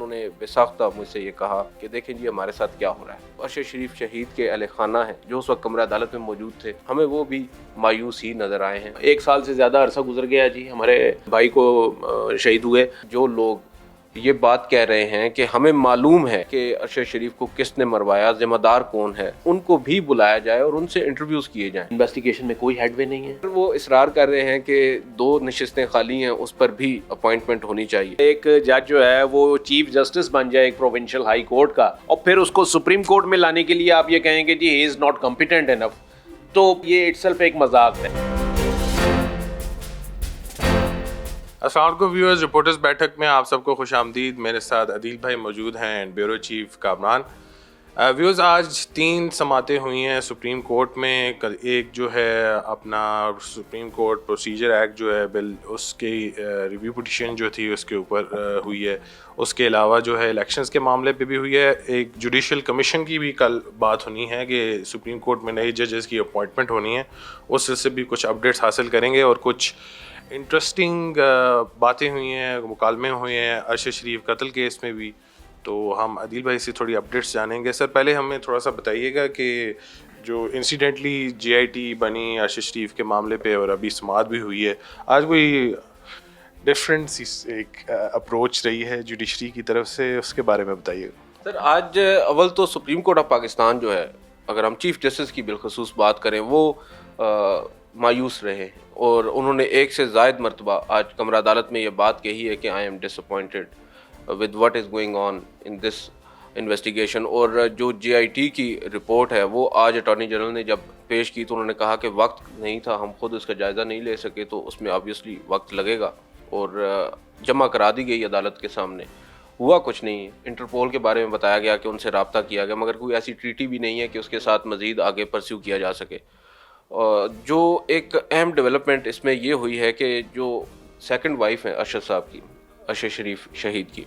انہوں نے بے ساختہ مجھ سے یہ کہا کہ دیکھیں جی ہمارے ساتھ کیا ہو رہا ہے. ارشد شریف شہید کے اہل خانہ ہیں جو اس وقت کمرہ عدالت میں موجود تھے, ہمیں وہ بھی مایوس ہی نظر آئے ہیں. 1 سال سے زیادہ عرصہ گزر گیا جی ہمارے بھائی کو شہید ہوئے. جو لوگ یہ بات کہہ رہے ہیں کہ ہمیں معلوم ہے کہ ارشد شریف کو کس نے مروایا, ذمہ دار کون ہے, ان کو بھی بلایا جائے اور ان سے انٹرویوز کیے جائیں. انویسٹیگیشن میں کوئی ہیڈ وے نہیں ہے. وہ اصرار کر رہے ہیں کہ 2 نشستیں خالی ہیں, اس پر بھی اپوائنٹمنٹ ہونی چاہیے. ایک جج جو ہے وہ چیف جسٹس بن جائے ایک پروونشل ہائی کورٹ کا, اور پھر اس کو سپریم کورٹ میں لانے کے لیے آپ یہ کہیں گے جی ہی از ناٹ کمپیٹنٹ انف, تو یہ اٹ سیلف ایک مذاق ہے. السلام علیکم ویورز, رپورٹرز بیٹھک میں آپ سب کو خوش آمدید. میرے ساتھ عدیل بھائی موجود ہیں and bureau chief Kamran. Viewers, آج 3 سماعتیں ہوئی ہیں سپریم کورٹ میں. ایک جو ہے اپنا سپریم کورٹ پروسیجر ایکٹ جو ہے بل, اس کی ریویو پٹیشن جو تھی اس کے اوپر ہوئی ہے. اس کے علاوہ جو ہے الیکشنز کے معاملے پہ بھی ہوئی ہے. ایک جوڈیشل کمیشن کی بھی کل بات ہونی ہے کہ سپریم کورٹ میں نئے ججز کی اپوائنٹمنٹ ہونی ہے, اس سے بھی کچھ اپڈیٹس حاصل کریں گے. اور کچھ انٹرسٹنگ باتیں ہوئی ہیں, مکالمے ہوئے ہیں ارشد شریف قتل کیس میں بھی, تو ہم عدیل بھائی سے تھوڑی اپڈیٹس جانیں گے. سر پہلے ہمیں تھوڑا سا بتائیے گا کہ جو انسیڈنٹلی JIT بنی ارشد شریف کے معاملے پہ اور ابھی سماعت بھی ہوئی ہے, آج کوئی ڈفرینس ایک اپروچ رہی ہے جوڈیشری کی طرف سے, اس کے بارے میں بتائیے گا. سر آج اول تو سپریم کورٹ آف پاکستان جو ہے, اگر ہم چیف جسٹس کی بالخصوص بات کریں, وہ مایوس رہے ہیں اور انہوں نے 1 سے زائد مرتبہ آج کمرہ عدالت میں یہ بات کہی ہے کہ I am disappointed with what is going on in this investigation. اور جو JIT کی رپورٹ ہے وہ آج اٹارنی جنرل نے جب پیش کی تو انہوں نے کہا کہ وقت نہیں تھا, ہم خود اس کا جائزہ نہیں لے سکے, تو اس میں آبویسلی وقت لگے گا, اور جمع کرا دی گئی عدالت کے سامنے. ہوا کچھ نہیں. انٹرپول کے بارے میں بتایا گیا کہ ان سے رابطہ کیا گیا, مگر کوئی ایسی ٹریٹی بھی نہیں ہے کہ اس کے ساتھ مزید آگے پرسیو کیا جا سکے. جو ایک اہم ڈیولپمنٹ اس میں یہ ہوئی ہے کہ جو سیکنڈ وائف ہیں ارشد صاحب کی, ارشد شریف شہید کی,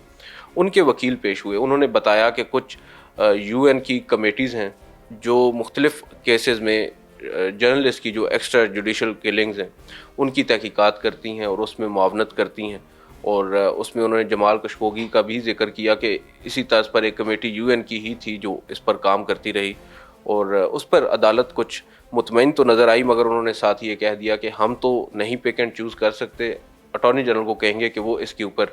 ان کے وکیل پیش ہوئے. انہوں نے بتایا کہ کچھ UN کی کمیٹیز ہیں جو مختلف کیسز میں جرنلسٹ کی جو ایکسٹرا جوڈیشل کلنگز ہیں ان کی تحقیقات کرتی ہیں اور اس میں معاونت کرتی ہیں. اور اس میں انہوں نے جمال کشکوگی کا بھی ذکر کیا کہ اسی طرز پر ایک کمیٹی UN کی ہی تھی جو اس پر کام کرتی رہی, اور اس پر عدالت کچھ مطمئن تو نظر آئی, مگر انہوں نے ساتھ یہ کہہ دیا کہ ہم تو نہیں پک اینڈ چوز کر سکتے, اٹارنی جنرل کو کہیں گے کہ وہ اس کے اوپر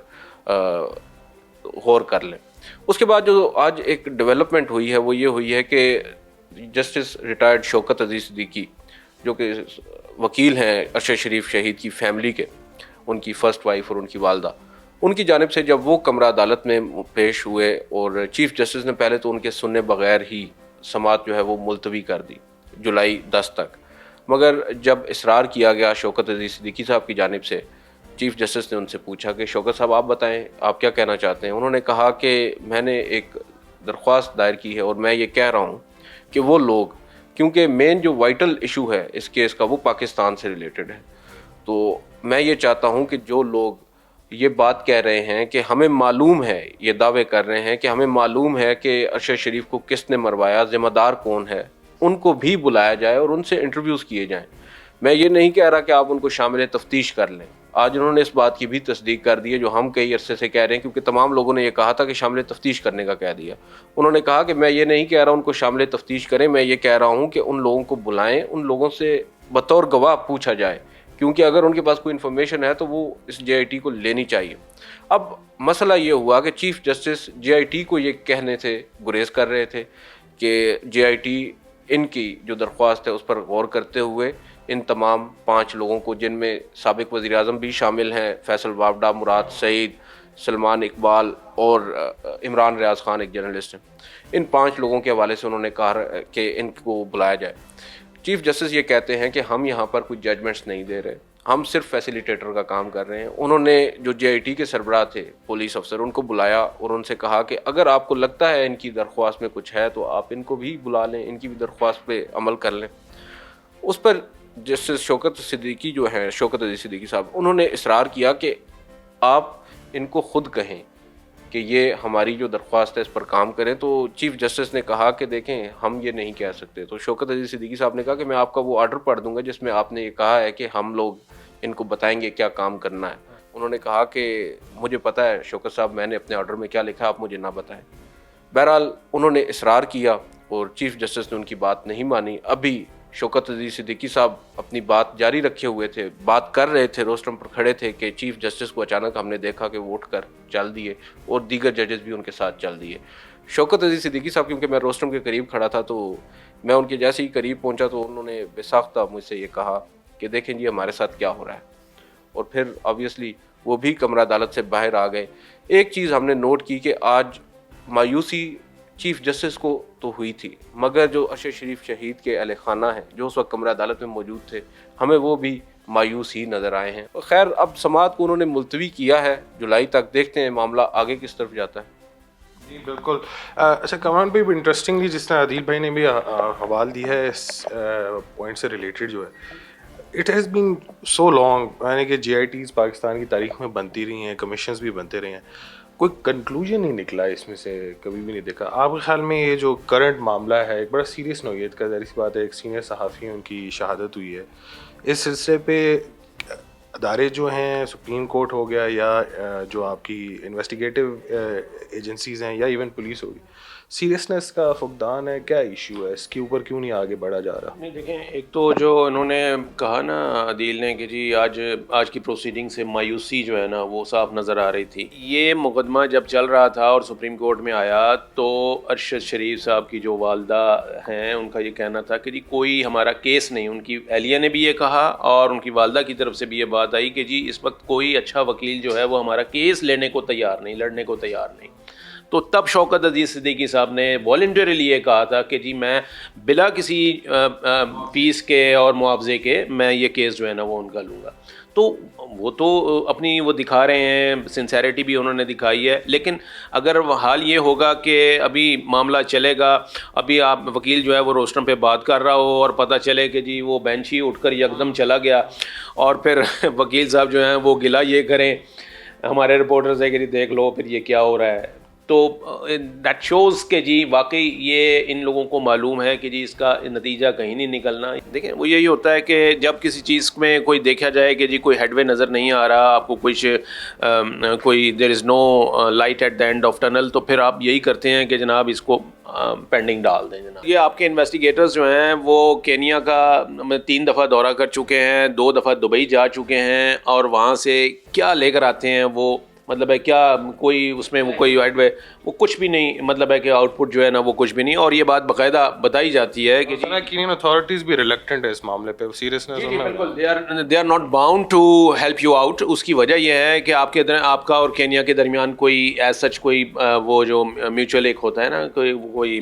غور کر لیں. اس کے بعد جو آج ایک ڈیولپمنٹ ہوئی ہے وہ یہ ہوئی ہے کہ جسٹس ریٹائرڈ شوکت عزیز صدیقی جو کہ وکیل ہیں ارشد شریف شہید کی فیملی کے, ان کی فرسٹ وائف اور ان کی والدہ, ان کی جانب سے جب وہ کمرہ عدالت میں پیش ہوئے اور چیف جسٹس نے پہلے تو ان کے سننے بغیر ہی سماعت جو ہے وہ ملتوی کر دی جولائی 10 تک. مگر جب اصرار کیا گیا شوکت عزیز صدیقی صاحب کی جانب سے, چیف جسٹس نے ان سے پوچھا کہ شوکت صاحب آپ بتائیں آپ کیا کہنا چاہتے ہیں. انہوں نے کہا کہ میں نے ایک درخواست دائر کی ہے اور میں یہ کہہ رہا ہوں کہ وہ لوگ, کیونکہ مین جو وائٹل ایشو ہے اس کیس کا وہ پاکستان سے ریلیٹڈ ہے, تو میں یہ چاہتا ہوں کہ جو لوگ یہ بات کہہ رہے ہیں کہ ہمیں معلوم ہے, یہ دعوے کر رہے ہیں کہ ہمیں معلوم ہے کہ ارشد شریف کو کس نے مروایا, ذمہ دار کون ہے, ان کو بھی بلایا جائے اور ان سے انٹرویوز کیے جائیں. میں یہ نہیں کہہ رہا کہ آپ ان کو شامل تفتیش کر لیں. آج انہوں نے اس بات کی بھی تصدیق کر دی ہے جو ہم کئی عرصے سے کہہ رہے ہیں, کیونکہ تمام لوگوں نے یہ کہا تھا کہ شامل تفتیش کرنے کا کہہ دیا. انہوں نے کہا کہ میں یہ نہیں کہہ رہا ان کو شامل تفتیش کریں, میں یہ کہہ رہا ہوں کہ ان لوگوں کو بلائیں, ان لوگوں سے بطور گواہ پوچھا جائے, کیونکہ اگر ان کے پاس کوئی انفارمیشن ہے تو وہ اس JIT کو لینی چاہیے. اب مسئلہ یہ ہوا کہ چیف جسٹس JIT کو یہ کہنے سے گریز کر رہے تھے کہ JIT ان کی جو درخواست ہے اس پر غور کرتے ہوئے ان تمام 5 لوگوں کو, جن میں سابق وزیر اعظم بھی شامل ہیں, فیصل وابڈا, مراد سعید, سلمان اقبال اور عمران ریاض خان ایک جرنلسٹ ہیں, ان 5 لوگوں کے حوالے سے انہوں نے کہا کہ ان کو بلایا جائے. چیف جسٹس یہ کہتے ہیں کہ ہم یہاں پر کوئی ججمنٹس نہیں دے رہے, ہم صرف فیسیلیٹیٹر کا کام کر رہے ہیں. انہوں نے جو JIT کے سربراہ تھے پولیس افسر, ان کو بلایا اور ان سے کہا کہ اگر آپ کو لگتا ہے ان کی درخواست میں کچھ ہے تو آپ ان کو بھی بلا لیں, ان کی بھی درخواست پہ عمل کر لیں. اس پر جسٹس شوکت صدیقی جو ہیں, شوکت عزیز صدیقی صاحب, انہوں نے اصرار کیا کہ آپ ان کو خود کہیں کہ یہ ہماری جو درخواست ہے اس پر کام کریں. تو چیف جسٹس نے کہا کہ دیکھیں ہم یہ نہیں کہہ سکتے. تو شوکت عزیز صدیقی صاحب نے کہا کہ میں آپ کا وہ آرڈر پڑھ دوں گا جس میں آپ نے یہ کہا ہے کہ ہم لوگ ان کو بتائیں گے کیا کام کرنا ہے. انہوں نے کہا کہ مجھے پتہ ہے شوکت صاحب میں نے اپنے آرڈر میں کیا لکھا آپ مجھے نہ بتائیں. بہرحال انہوں نے اصرار کیا اور چیف جسٹس نے ان کی بات نہیں مانی. ابھی شوکت عزیز صدیقی صاحب اپنی بات جاری رکھے ہوئے تھے, بات کر رہے تھے, روسٹرم پر کھڑے تھے کہ چیف جسٹس کو اچانک ہم نے دیکھا کہ وہ اٹھ کر چل دیے اور دیگر ججز بھی ان کے ساتھ چل دیے. شوکت عزیز صدیقی صاحب, کیونکہ میں روسٹرم کے قریب کھڑا تھا تو میں ان کے جیسے ہی قریب پہنچا تو انہوں نے بے ساختہ مجھ سے یہ کہا کہ دیکھیں جی ہمارے ساتھ کیا ہو رہا ہے. اور پھر آبویسلی وہ بھی کمرہ عدالت سے باہر آ گئے. ایک چیز ہم نے نوٹ کی کہ آج مایوسی چیف جسٹس کو تو ہوئی تھی, مگر جو ارشد شریف شہید کے اہل خانہ ہیں جو اس وقت کمرہ عدالت میں موجود تھے, ہمیں وہ بھی مایوس ہی نظر آئے ہیں. خیر اب سماعت کو انہوں نے ملتوی کیا ہے جولائی تک, دیکھتے ہیں معاملہ آگے کس طرف جاتا ہے. جی بالکل. اچھا کمران بھائی, انٹرسٹنگلی جس طرح عدیل بھائی نے بھی حوال دی ہے اس پوائنٹ سے ریلیٹڈ جو ہے, it has been so long, یعنی کہ جی آئی ٹیز پاکستان کی تاریخ میں بنتی رہی ہیں, کمیشنز بھی بنتے رہے ہیں, کوئی کنکلوژن نہیں نکلا اس میں سے, کبھی بھی نہیں دیکھا. آپ کے خیال میں یہ جو کرنٹ معاملہ ہے ایک بڑا سیریس نوعیت کا, ظاہر سی بات ہے ایک سینئر صحافی ان کی شہادت ہوئی ہے, اس سلسلے پہ ادارے جو ہیں سپریم کورٹ ہو گیا یا جو آپ کی انویسٹیگیٹو ایجنسیز ہیں یا ایون پولیس ہوگی, سیریسنس کا فقدان ہے, کیا ایشو ہے, اس کے اوپر کیوں نہیں آگے بڑھا جا رہا؟ نہیں دیکھیں, ایک تو جو انہوں نے کہا نا عدیل نے کہ جی آج کی پروسیڈنگ سے مایوسی جو ہے نا وہ صاف نظر آ رہی تھی. یہ مقدمہ جب چل رہا تھا اور سپریم کورٹ میں آیا تو ارشد شریف صاحب کی جو والدہ ہیں ان کا یہ کہنا تھا کہ جی کوئی ہمارا کیس نہیں. ان کی اہلیہ نے بھی یہ کہا اور ان کی والدہ کی طرف سے بھی یہ بات آئی کہ جی اس وقت کوئی اچھا وکیل جو ہے وہ ہمارا کیس لینے کو تیار نہیں, لڑنے کو تیار نہیں. تو تب شوکت عزیز صدیقی صاحب نے والنٹریلی یہ کہا تھا کہ جی میں بلا کسی فیس کے اور معاوضے کے میں یہ کیس جو ہے نا وہ ان کا لوں گا. تو وہ تو اپنی وہ دکھا رہے ہیں, سنسیریٹی بھی انہوں نے دکھائی ہے. لیکن اگر حال یہ ہوگا کہ ابھی معاملہ چلے گا, ابھی آپ وکیل جو ہے وہ روسٹرم پہ بات کر رہا ہو اور پتہ چلے کہ جی وہ بینچ ہی اٹھ کر یکدم چلا گیا, اور پھر وکیل صاحب جو ہیں وہ گلا یہ کریں ہمارے رپورٹر سے کہ جی دیکھ لو پھر یہ کیا ہو رہا ہے, تو دیٹ شوز کہ جی واقعی یہ ان لوگوں کو معلوم ہے کہ جی اس کا نتیجہ کہیں نہیں نکلنا. دیکھیں وہ یہی ہوتا ہے کہ جب کسی چیز میں کوئی دیکھا جائے کہ جی کوئی ہیڈ وے نظر نہیں آ رہا, آپ کو کوئی there is no light at the end of tunnel, تو پھر آپ یہی کرتے ہیں کہ جناب اس کو پینڈنگ ڈال دیں جناب. یہ آپ کے انویسٹیگیٹرز جو ہیں وہ کینیا کا 3 دفعہ دورہ کر چکے ہیں, 2 دفعہ دبئی جا چکے ہیں, اور وہاں سے کیا لے کر آتے ہیں وہ مطلب ہے کیا کوئی اس میں وہ کوئی ایڈ وے وہ کچھ بھی نہیں, مطلب ہے کہ آؤٹ پٹ جو ہے نا وہ کچھ بھی نہیں. اور یہ بات باقاعدہ بتائی جاتی ہے کہ کینین اتھارٹیز بھی ریلیکٹنٹ ہے اس معاملے پہ, سیریسنس بالکل they are not bound to help you out. اس کی وجہ یہ ہے کہ آپ کا اور کینیا کے درمیان کوئی ایز سچ کوئی وہ جو میوچل ایک ہوتا ہے نا کوئی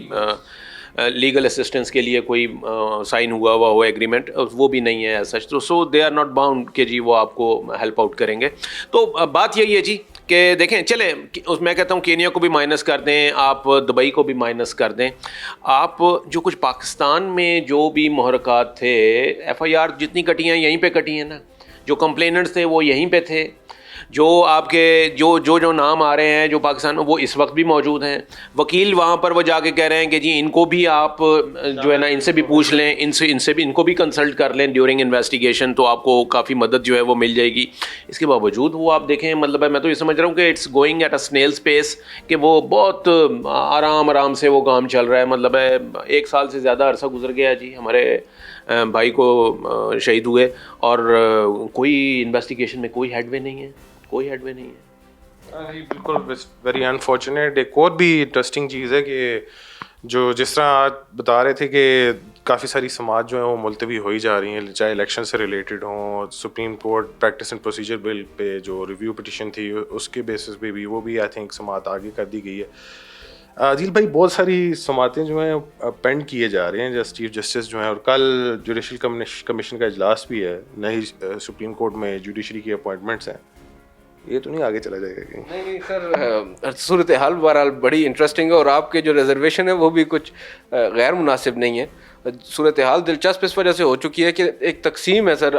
لیگل اسسٹنس کے لیے کوئی سائن ہوا ہو ایگریمنٹ, وہ بھی نہیں ہے ایز سچ. تو سو دے آر ناٹ باؤنڈ کہ جی وہ آپ کو ہیلپ آؤٹ کریں گے. تو بات یہی ہے جی کہ دیکھیں چلے میں کہتا ہوں کینیا کو بھی مائنس کر دیں, آپ دبئی کو بھی مائنس کر دیں, آپ جو کچھ پاکستان میں جو بھی محرکات تھے, ایف آئی آر جتنی کٹی ہیں یہیں پہ کٹی ہیں نا, جو کمپلیننٹس تھے وہ یہیں پہ تھے, جو آپ کے جو نام آ رہے ہیں جو پاکستان میں وہ اس وقت بھی موجود ہیں. وکیل وہاں پر وہ جا کے کہہ رہے ہیں کہ جی ان کو بھی آپ جو ہے نا ان سے بھی پوچھ لیں, ان سے بھی ان کو بھی کنسلٹ کر لیں ڈیورنگ انویسٹیگیشن, تو آپ کو کافی مدد جو ہے وہ مل جائے گی. اس کے باوجود وہ آپ دیکھیں, مطلب ہے میں تو یہ سمجھ رہا ہوں کہ اٹس گوئنگ ایٹ اے اسنیلس پیس, کہ وہ بہت آرام سے وہ کام چل رہا ہے. مطلب ہے 1 سال سے زیادہ عرصہ گزر گیا جی, ہمارے بھائی کو شہید ہوئے, اور کوئی انویسٹیگیشن میں کوئی ہیڈ وے نہیں ہے, کوئی ہیڈ وے نہیں ہے. بالکل ویری انفارچونیٹ. ایک اور بھی انٹرسٹنگ چیز ہے کہ جو جس طرح آپ بتا رہے تھے کہ کافی ساری سماعت جو ہیں وہ ملتوی ہوئی جا رہی ہیں, چاہے الیکشن سے ریلیٹڈ ہوں, supreme court practice and procedure bill پہ جو ریویو پٹیشن تھی اس کے بیسس پہ بھی وہ بھی آئی تھنک سماعت آگے کر دی گئی ہے. عادل بھائی بہت ساری سماعتیں جو ہیں پینڈ کیے جا رہے ہیں چیف جسٹس جو ہیں, اور کل جوڈیشل کمیشن کا اجلاس بھی ہے, نئی سپریم کورٹ میں جوڈیشری کی اپوائنٹمنٹس ہیں, یہ تو نہیں آگے چلا جائے گا؟ نہیں سر, صورتحال بہرحال بڑی انٹرسٹنگ ہے, اور آپ کے جو ریزرویشن ہے وہ بھی کچھ غیر مناسب نہیں ہے. صورتحال دلچسپ اس وجہ سے ہو چکی ہے کہ ایک تقسیم ہے سر,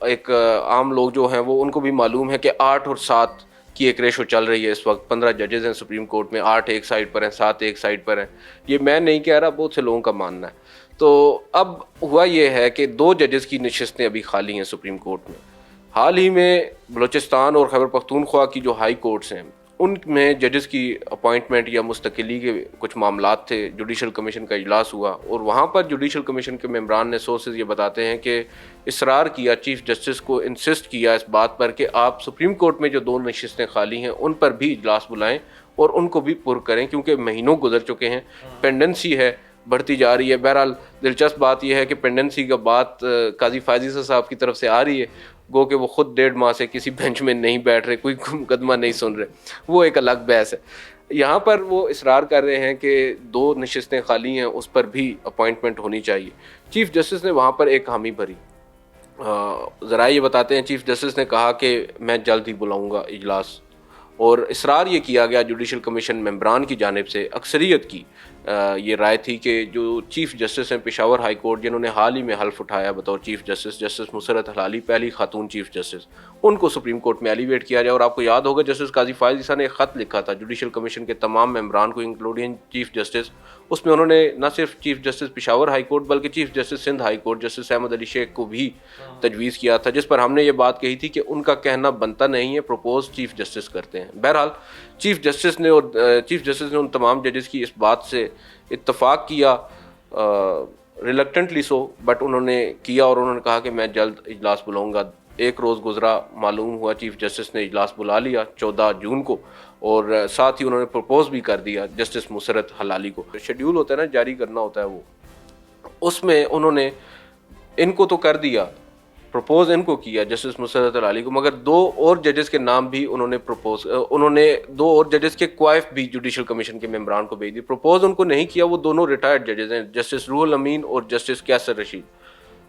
ایک عام لوگ جو ہیں وہ ان کو بھی معلوم ہے کہ 8 اور 7 کی ایک ریشو چل رہی ہے اس وقت. 15 ججز ہیں سپریم کورٹ میں, 8 ایک سائڈ پر ہیں, 7 ایک سائڈ پر ہیں. یہ میں نہیں کہہ رہا, بہت سے لوگوں کا ماننا ہے. تو اب ہوا یہ ہے کہ 2 ججز کی نشستیں ابھی خالی ہیں سپریم کورٹ میں, حال ہی میں بلوچستان اور خیبر پختونخوا کی جو ہائی کورٹس ہیں ان میں ججز کی اپوائنٹمنٹ یا مستقلی کے کچھ معاملات تھے. جوڈیشل کمیشن کا اجلاس ہوا اور وہاں پر جوڈیشل کمیشن کے ممبران نے سورسز یہ بتاتے ہیں کہ اصرار کیا, چیف جسٹس کو انسسٹ کیا اس بات پر کہ آپ سپریم کورٹ میں جو 2 نشستیں خالی ہیں ان پر بھی اجلاس بلائیں اور ان کو بھی پر کریں, کیونکہ مہینوں گزر چکے ہیں, پینڈنسی ہے, بڑھتی جا رہی ہے. بہرحال دلچسپ بات یہ ہے کہ پینڈنسی کا بات قاضی فائزی صاحب کی طرف سے آ رہی ہے, گو کہ وہ خود 1.5 ماہ سے کسی بینچ میں نہیں بیٹھ رہے, کوئی مقدمہ نہیں سن رہے, وہ ایک الگ بحث ہے. یہاں پر وہ اصرار کر رہے ہیں کہ 2 نشستیں خالی ہیں اس پر بھی اپوائنٹمنٹ ہونی چاہیے. چیف جسٹس نے وہاں پر ایک حامی بھری. ذرائع یہ بتاتے ہیں چیف جسٹس نے کہا کہ میں جلد ہی بلاؤں گا اجلاس, اور اصرار یہ کیا گیا جوڈیشل کمیشن ممبران کی جانب سے, اکثریت کی یہ رائے تھی کہ جو چیف جسٹس ہیں پشاور ہائی کورٹ جنہوں نے حال ہی میں حلف اٹھایا بطور چیف جسٹس, جسٹس مسرت حلالی پہلی خاتون چیف جسٹس, ان کو سپریم کورٹ میں ایلیویٹ کیا جائے. اور آپ کو یاد ہوگا جسٹس قاضی فائز عیسیٰ نے ایک خط لکھا تھا جوڈیشل کمیشن کے تمام ممبران کو انکلوڈنگ چیف جسٹس. اس میں انہوں نے نہ صرف chief justice Peshawar high court بلکہ chief justice Sindh high court justice Ahmed Ali Shaikh کو بھی تجویز کیا تھا, جس پر ہم نے یہ بات کہی تھی کہ ان کا کہنا بنتا نہیں ہے, پروپوز چیف جسٹس کرتے ہیں. بہرحال چیف جسٹس نے ان تمام ججز کی اس بات سے اتفاق کیا, ریلکٹنٹلی سو, بٹ انہوں نے کیا اور انہوں نے کہا کہ میں جلد اجلاس بلاؤں گا. ایک روز گزرا, معلوم ہوا چیف جسٹس نے اجلاس بلا لیا 14 جون کو, اور ساتھ ہی انہوں نے پرپوز بھی کر دیا جسٹس مسرت حلالی کو. شیڈیول ہوتا ہے نا, جاری کرنا ہوتا ہے, وہ اس میں انہوں نے ان کو تو کر دیا, پرپوز ان کو کیا جسٹس مسرت حلالی کو, مگر 2 اور ججز کے نام بھی انہوں نے 2 اور ججز کے کوائف بھی جوڈیشل کمیشن کے ممبران کو بھیج دی. پرپوز ان کو نہیں کیا, وہ دونوں ریٹائرڈ ججز ہیں, جسٹس روح الامین اور جسٹس کیسر رشید,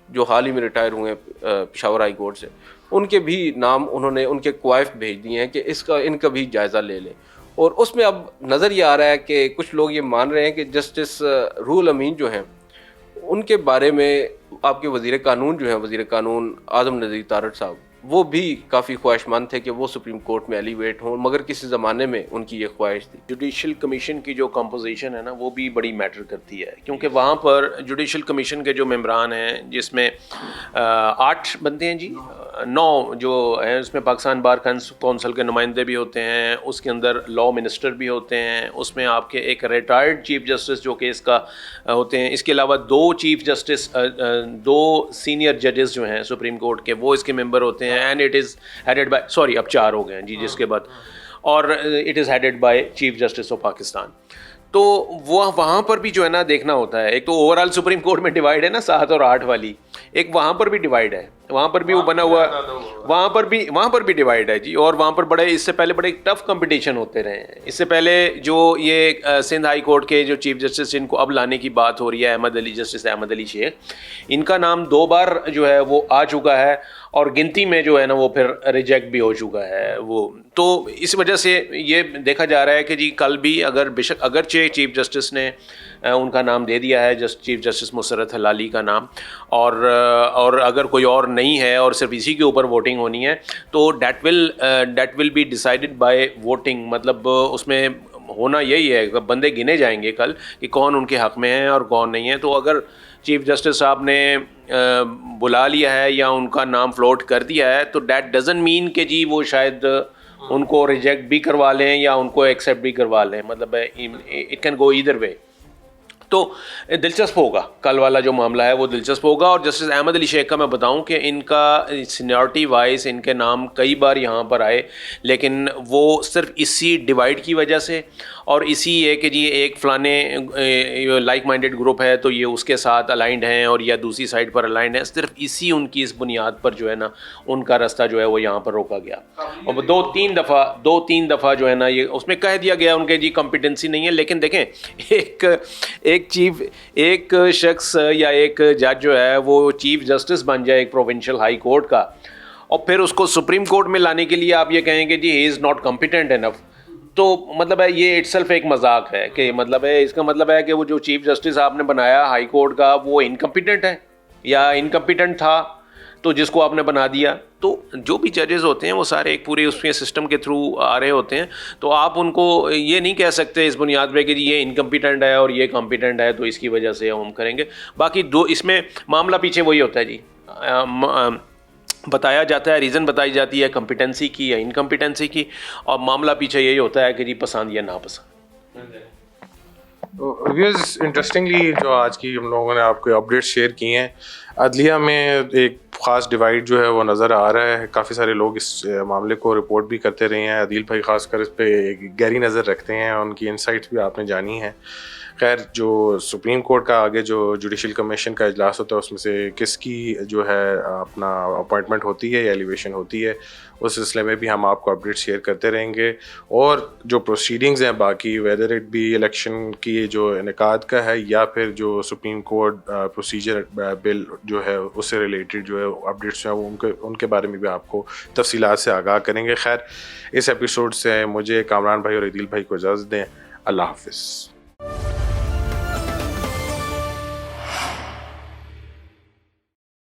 جو حال ہی میں ریٹائر ہوئے ہیں پشاور ہائی کورٹ سے. ان کے بھی نام انہوں نے ان کے کوائف بھیج دیے ہیں کہ ان کا بھی جائزہ لے لیں. اور اس میں اب نظر یہ آ رہا ہے کہ کچھ لوگ یہ مان رہے ہیں کہ جسٹس روح الامین جو ہیں ان کے بارے میں آپ کے وزیر قانون جو ہیں, وزیر قانون اعظم نذیر تارڑ صاحب, وہ بھی کافی خواہش مند تھے کہ وہ سپریم کورٹ میں ایلیویٹ ہوں, مگر کسی زمانے میں ان کی یہ خواہش تھی. جوڈیشل کمیشن کی جو کمپوزیشن ہے نا وہ بھی بڑی میٹر کرتی ہے, کیونکہ وہاں پر جوڈیشل کمیشن کے جو ممبران ہیں جس میں 8 بنتے ہیں جی, 9 جو ہیں اس میں پاکستان بار کونسل کے نمائندے بھی ہوتے ہیں, اس کے اندر لاء منسٹر بھی ہوتے ہیں, اس میں آپ کے ایک ریٹائرڈ چیف جسٹس جو کہ اس کا ہوتے ہیں, اس کے علاوہ 2 چیف جسٹس 2 سینئر ججز جو ہیں سپریم کورٹ کے وہ اس کے ممبر ہوتے ہیں, and it is headed by, sorry اب 4 ہو گئے ہیں جی جس کے بعد, اور it is headed by chief justice of Pakistan. تو وہ وہاں پر بھی جو ہے نا دیکھنا ہوتا ہے, ایک تو اوور آل سپریم کورٹ میں ڈیوائڈ ہے نا 7 اور 8 والی, ایک وہاں پر بھی ڈیوائڈ ہے, وہاں پر بھی وہ بنا ہوا, وہاں پر بھی ڈیوائڈ ہے جی. اور وہاں پر اس سے پہلے بڑے ٹف کمپٹیشن ہوتے رہے ہیں. اس سے پہلے جو یہ سندھ ہائی کورٹ کے جو چیف جسٹس جن کو اب لانے کی بات ہو رہی ہے, جسٹس احمد علی شیخ, ان کا نام 2 بار جو ہے وہ آ چکا ہے, اور گنتی میں جو ہے نا وہ پھر ریجیکٹ بھی ہو چکا ہے وہ. تو اس وجہ سے یہ دیکھا جا رہا ہے کہ جی کل بھی اگرچہ چیف جسٹس نے ان کا نام دے دیا ہے, چیف جسٹس مسرت حلالی کا نام, اور اگر کوئی اور نہیں ہے اور صرف اسی کے اوپر ووٹنگ ہونی ہے تو that will be decided by voting. مطلب اس میں ہونا یہی ہے, بندے گنے جائیں گے کل کہ کون ان کے حق میں ہیں اور کون نہیں ہے. تو اگر چیف جسٹس صاحب نے بلا لیا ہے یا ان کا نام فلوٹ کر دیا ہے تو دیٹ ڈزنٹ مین کہ جی وہ شاید ان کو ریجیکٹ بھی کروا لیں یا ان کو ایکسیپٹ بھی کروا لیں. مطلب اٹ کین گو ایدر وے. تو دلچسپ ہوگا, کل والا جو معاملہ ہے وہ دلچسپ ہوگا. اور جسٹس احمد علی شیخ کا میں بتاؤں کہ ان کا سینیورٹی وائز ان کے نام کئی بار یہاں پر آئے, لیکن وہ صرف اسی ڈیوائڈ کی وجہ سے اور اسی ہے کہ جی ایک فلانے لائک مائنڈیڈ گروپ ہے تو یہ اس کے ساتھ الائنڈ ہیں اور یا دوسری سائڈ پر الائنڈ ہیں, صرف اسی ان کی اس بنیاد پر جو ہے نا ان کا راستہ جو ہے وہ یہاں پر روکا گیا. اور 2-3 دفعہ جو ہے نا یہ اس میں کہہ دیا گیا ان کے جی کمپیٹنسی نہیں ہے. لیکن دیکھیں ایک شخص یا ایک جج جو ہے وہ چیف جسٹس بن جائے ایک پروونشل ہائی کورٹ کا, اور پھر اس کو سپریم کورٹ میں لانے کے لیے آپ یہ کہیں گے جی ہی از ناٹ کمپیٹنٹ انف, تو مطلب ہے یہ اٹ سیلف ایک مذاق ہے. کہ مطلب ہے اس کا مطلب ہے کہ وہ جو چیف جسٹس آپ نے بنایا ہائی کورٹ کا وہ انکمپیٹنٹ ہے یا انکمپیٹنٹ تھا, تو جس کو آپ نے بنا دیا. تو جو بھی ججز ہوتے ہیں وہ سارے ایک پورے اس کے سسٹم کے تھرو آ رہے ہوتے ہیں, تو آپ ان کو یہ نہیں کہہ سکتے اس بنیاد پہ کہ یہ انکمپیٹنٹ ہے اور یہ کمپیٹنٹ ہے تو اس کی وجہ سے ہم کریں گے. باقی اس میں معاملہ پیچھے وہی ہوتا ہے جی, بتایا جاتا ہے, ریزن بتائی جاتی ہے کمپیٹنسی کی یا انکمپیٹنسی کی, اور معاملہ پیچھے یہی ہوتا ہے کہ جی پسند یا ناپسند. ویوز انٹرسٹنگلی جو آج کی ہم لوگوں نے آپ کو اپڈیٹ شیئر کی ہیں, عدلیہ میں ایک خاص ڈیوائڈ جو ہے وہ نظر آ رہا ہے. کافی سارے لوگ اس معاملے کو رپورٹ بھی کرتے رہے ہیں. عدیل بھائی خاص کر اس پہ گہری نظر رکھتے ہیں, ان کی انسائٹس بھی آپ نے جانی ہیں. خیر, جو سپریم کورٹ کا آگے جو جوڈیشل کمیشن کا اجلاس ہوتا ہے اس میں سے کس کی جو ہے اپنا اپوائنٹمنٹ ہوتی ہے یا ایلیویشن ہوتی ہے, اس سلسلے میں بھی ہم آپ کو اپڈیٹ شیئر کرتے رہیں گے. اور جو پروسیڈنگز ہیں باقی, ویدر اٹ بی الیکشن کی جو انعقاد کا ہے یا پھر جو سپریم کورٹ پروسیجر بل جو ہے اس سے ریلیٹڈ جو ہے اپڈیٹس ہیں, وہ ان کے بارے میں بھی آپ کو تفصیلات سے آگاہ کریں گے. خیر, اس ایپیسوڈ سے مجھے کامران بھائی اور عدیل بھائی کو اجازت دیں. اللہ حافظ.